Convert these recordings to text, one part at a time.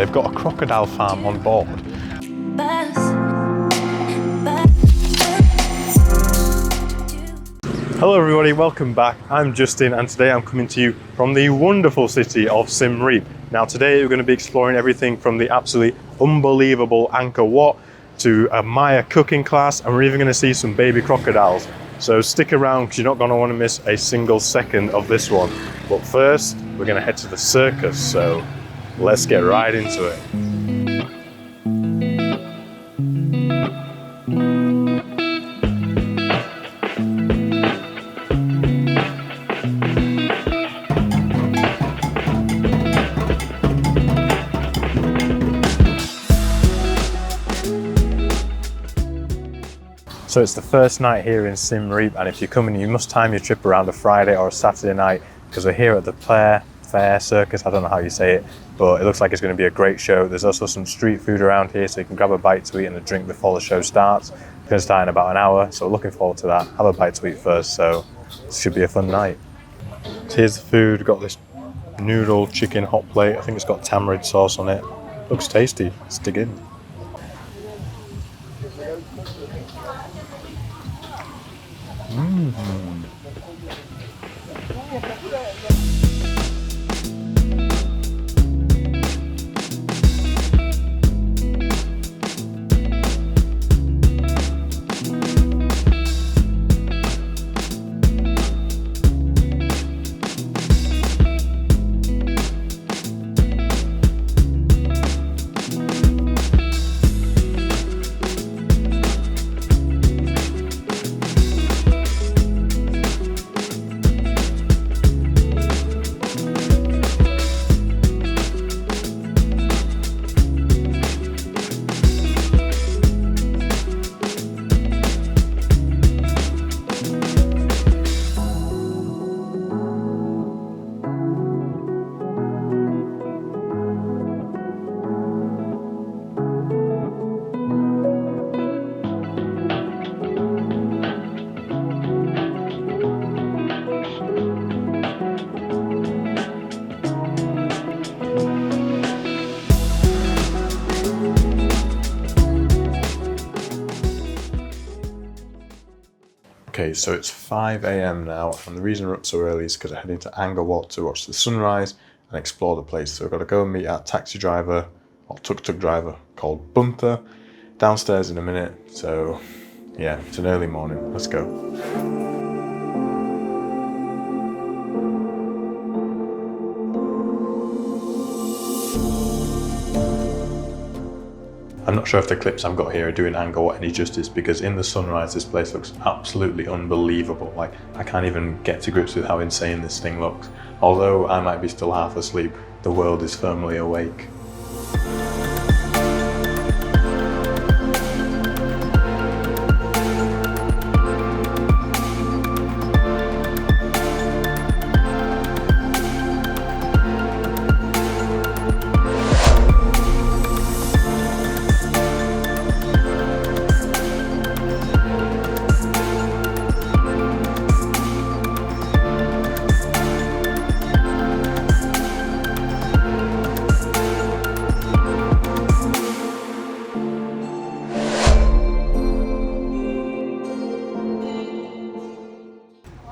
they've got a crocodile farm on board. Hello everybody, welcome back. I'm Justin and today I'm coming to you from the wonderful city of Siem Reap. Now today we're going to be exploring everything from the absolutely unbelievable Angkor Wat to a Maya cooking class, and we're even going to see some baby crocodiles. So stick around because you're not going to want to miss a single second of this one. But first, we're going to head to the circus, so let's get right into it. So it's the first night here in Siem Reap, and if you're coming, you must time your trip around a Friday or a Saturday night, because we're here at the Fair Circus, I don't know how you say it, but it looks like it's going to be a great show. There's also some street food around here, so you can grab a bite to eat and a drink before the show starts. It's going to start in about an hour, so looking forward to that. Have a bite to eat first, so this should be a fun night. So here's the food. We've got this noodle chicken hot plate. I think it's got tamarind sauce on it. Looks tasty. Let's dig in. Okay, so it's 5 AM now, and the reason we're up so early is because I'm heading to Angkor Wat to watch the sunrise and explore the place. So we've got to go and meet our taxi driver, or tuk-tuk driver, called Bunter, downstairs in a minute. So yeah, it's an early morning. Let's go. I'm not sure if the clips I've got here are doing Angkor Wat any justice, because in the sunrise this place looks absolutely unbelievable. Like, I can't even get to grips with how insane this thing looks. Although I might be still half asleep, the world is firmly awake.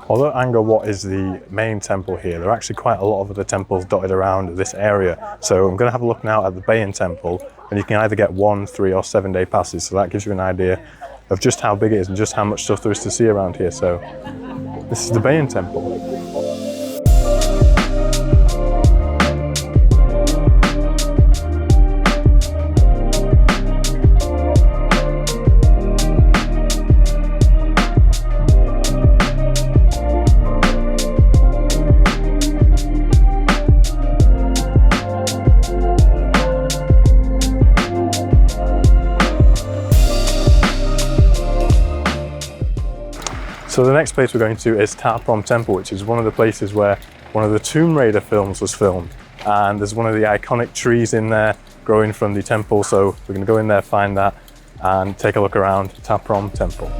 Although Angkor Wat is the main temple here, there are actually quite a lot of other temples dotted around this area. So I'm going to have a look now at the Bayon Temple, and you can either get 1, 3 or 7 day passes. So that gives you an idea of just how big it is and just how much stuff there is to see around here. So this is the Bayon Temple. So the next place we're going to is Ta Prohm Temple, which is one of the places where one of the Tomb Raider films was filmed. And there's one of the iconic trees in there growing from the temple. So we're going to go in there, find that, and take a look around Ta Prohm Temple.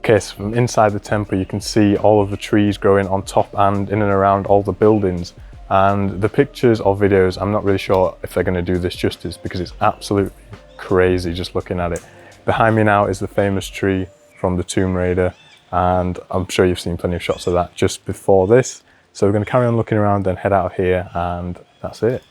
Okay, so from inside the temple you can see all of the trees growing on top and in and around all the buildings. And the pictures or videos, I'm not really sure if they're going to do this justice because it's absolutely crazy just looking at it. Behind me now is the famous tree from the Tomb Raider, and I'm sure you've seen plenty of shots of that just before this. So we're going to carry on looking around, then head out of here, and that's it.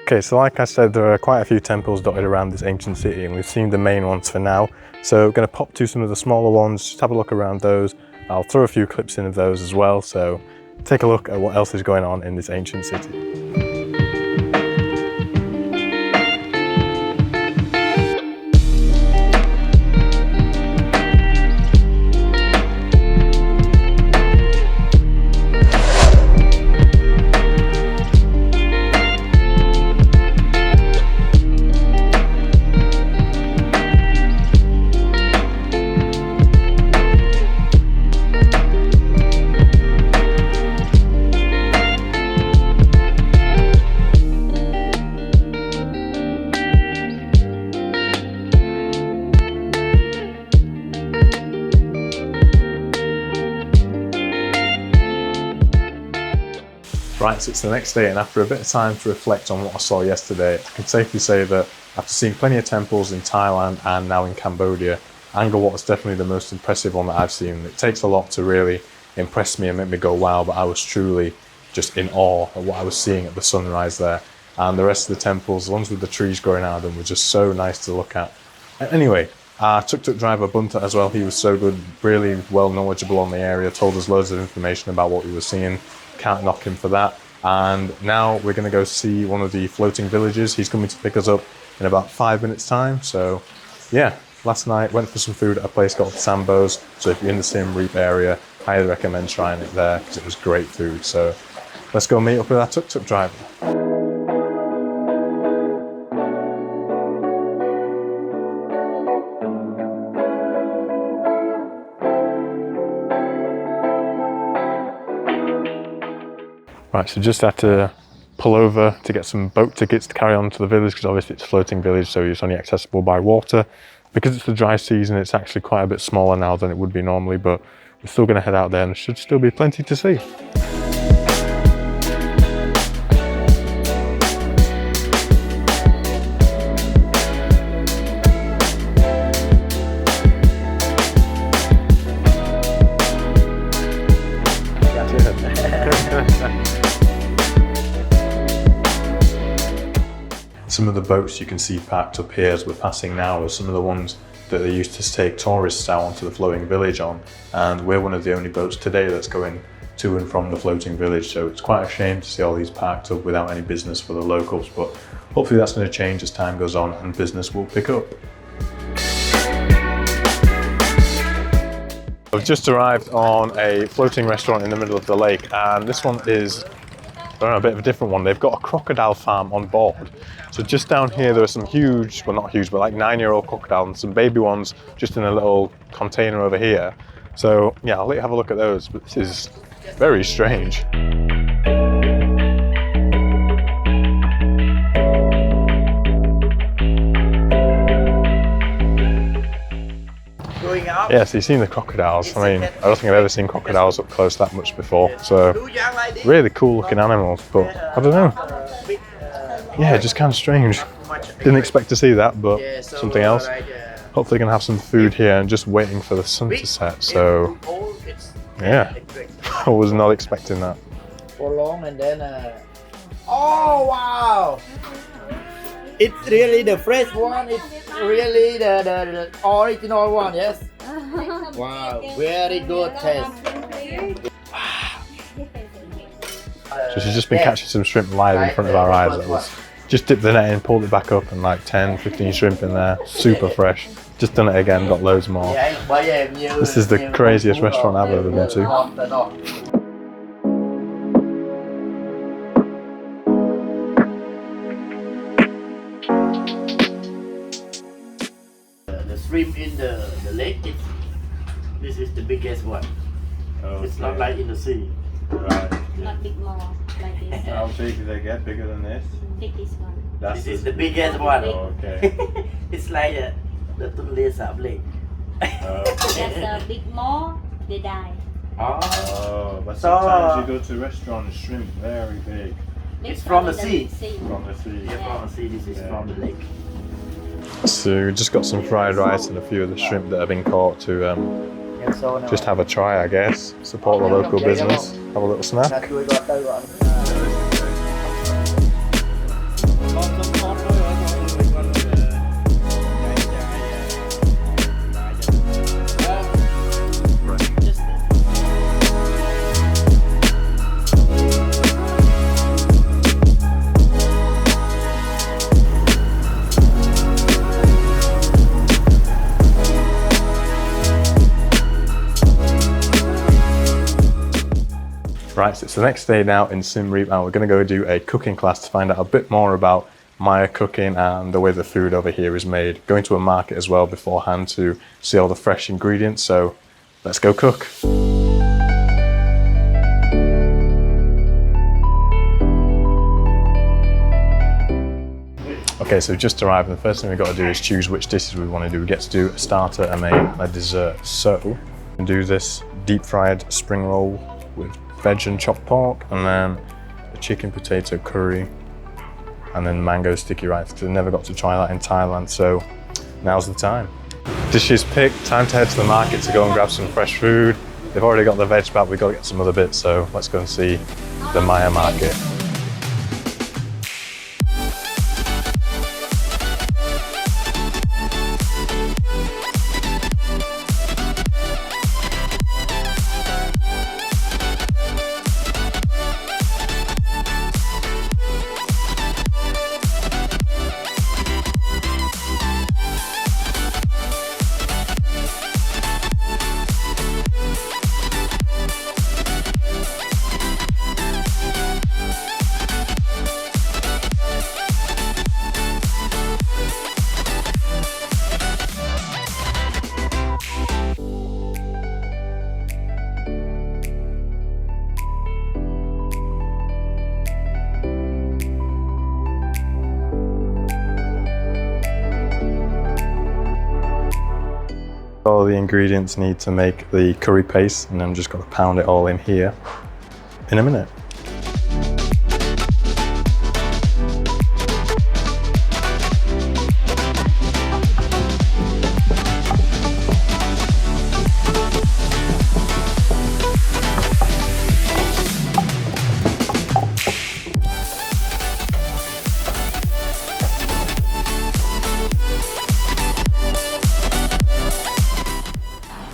Okay, so like I said, there are quite a few temples dotted around this ancient city, and we've seen the main ones for now. So we're going to pop to some of the smaller ones, just have a look around those. I'll throw a few clips in of those as well, so take a look at what else is going on in this ancient city. Right, so it's the next day, and after a bit of time to reflect on what I saw yesterday, I can safely say that after seeing plenty of temples in Thailand and now in Cambodia, Angkor Wat is definitely the most impressive one that I've seen. It takes a lot to really impress me and make me go wow, but I was truly just in awe at what I was seeing at the sunrise there. And the rest of the temples, the ones with the trees growing out of them, were just so nice to look at. Anyway, our tuk-tuk driver Bunta as well, he was so good, really well knowledgeable on the area, told us loads of information about what we were seeing. Can't knock him for that. And now we're going to go see one of the floating villages. He's coming to pick us up in about 5 minutes time. So yeah, last night went for some food at a place called Sambo's. So if you're in the Siem Reap area, highly recommend trying it there because it was great food. So let's go meet up with our tuk-tuk driver. Right, so just had to pull over to get some boat tickets to carry on to the village because obviously it's a floating village, so it's only accessible by water. Because it's the dry season, it's actually quite a bit smaller now than it would be normally, but we're still going to head out there and there should still be plenty to see. Some of the boats you can see parked up here as we're passing now are some of the ones that they used to take tourists out onto the floating village on, and we're one of the only boats today that's going to and from the floating village, so it's quite a shame to see all these parked up without any business for the locals, but hopefully that's going to change as time goes on and business will pick up. I've just arrived on a floating restaurant in the middle of the lake, and this one is a bit of a different one. They've got a crocodile farm on board. So just down here there are some huge, well not huge, but like 9-year-old crocodiles and some baby ones just in a little container over here. So yeah, I'll let you have a look at those, but this is very strange. Yeah, so you've seen the crocodiles. I mean, I don't think I've ever seen crocodiles up close that much before. So really cool looking animals, but I don't know. Yeah, just kind of strange. Didn't expect to see that, but something else. Hopefully gonna have some food here and just waiting for the sun to set. So yeah, I was not expecting that. For long and then oh wow! It's really the fresh one. It's really the original one. Yes. Wow, very good taste. So she's just been catching some shrimp live in front of our eyes. That was just dipped the net in, pulled it back up, and like 10, 15 shrimp in there, super fresh. Just done it again, got loads more. This is the craziest restaurant I've ever been to. Shrimp in the lake, this is the biggest one. Okay. It's not like in the sea. Right. Not big more like this. How big do they get? Bigger than this? Take this one. This is the biggest one. Oh, okay. It's like Đất tuần liên sạp lệ. There's a big mall, they die. Oh, but So- sometimes you go to a restaurant and shrimp very big It's from the sea. from the sea. Yeah, from the sea. This is from the lake. So we just got some fried rice and a few of the shrimp that have been caught to Yeah, so now- just have a try, I guess. Support the local business. Have a little snack. Là chui gọt đâu gọn. Right, so it's the next day now in Siem Reap and we're going to go do a cooking class to find out a bit more about Maya cooking and the way the food over here is made. Going to a market as well beforehand to see all the fresh ingredients, so let's go cook. Okay, so just arrived and the first thing we've got to do is choose which dishes we want to do. We get to do a starter and a dessert. So we can do this deep fried spring roll with veg and chopped pork, and then a chicken potato curry, and then mango sticky rice, because I never got to try that in Thailand, so now's the time. Dishes picked, time to head to the market to go and grab some fresh food. They've already got the veg back, we've got to get some other bits, so let's go and see the Maya market. All the ingredients need to make the curry paste, and I'm just going to pound it all in here in a minute.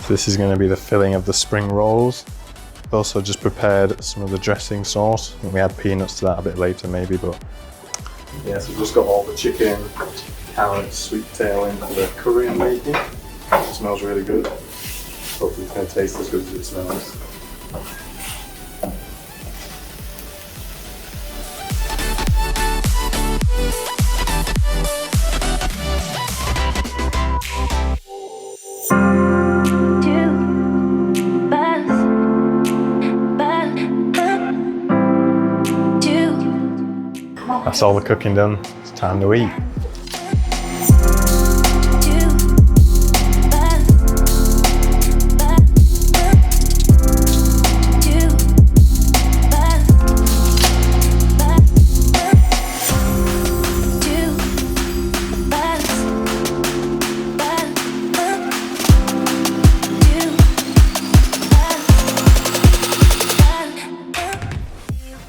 So this is going to be the filling of the spring rolls. I've also just prepared some of the dressing sauce. I think we add peanuts to that a bit later maybe, but yeah, so we've just got all the chicken, carrots, sweet tail in for the curry I'm making. It smells really good. Hopefully it's going to taste as good as it smells. That's all the cooking done. It's time to eat.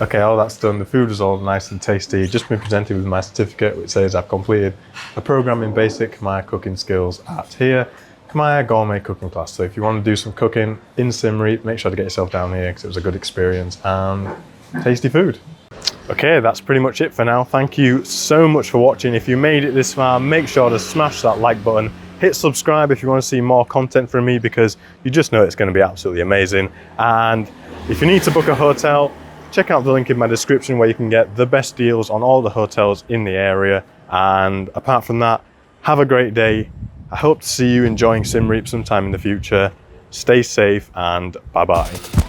Okay, all that's done. The food was all nice and tasty. Just been presented with my certificate, which says I've completed a program in basic Khmer cooking skills at here, Khmer Gourmet Cooking Class. So if you want to do some cooking in Siem Reap, make sure to get yourself down here because it was a good experience and tasty food. Okay, that's pretty much it for now. Thank you so much for watching. If you made it this far, make sure to smash that like button. Hit subscribe if you want to see more content from me, because you just know it's going to be absolutely amazing. And if you need to book a hotel, check out the link in my description where you can get the best deals on all the hotels in the area. And apart from that, have a great day. I hope to see you enjoying Siem Reap sometime in the future. Stay safe and bye-bye.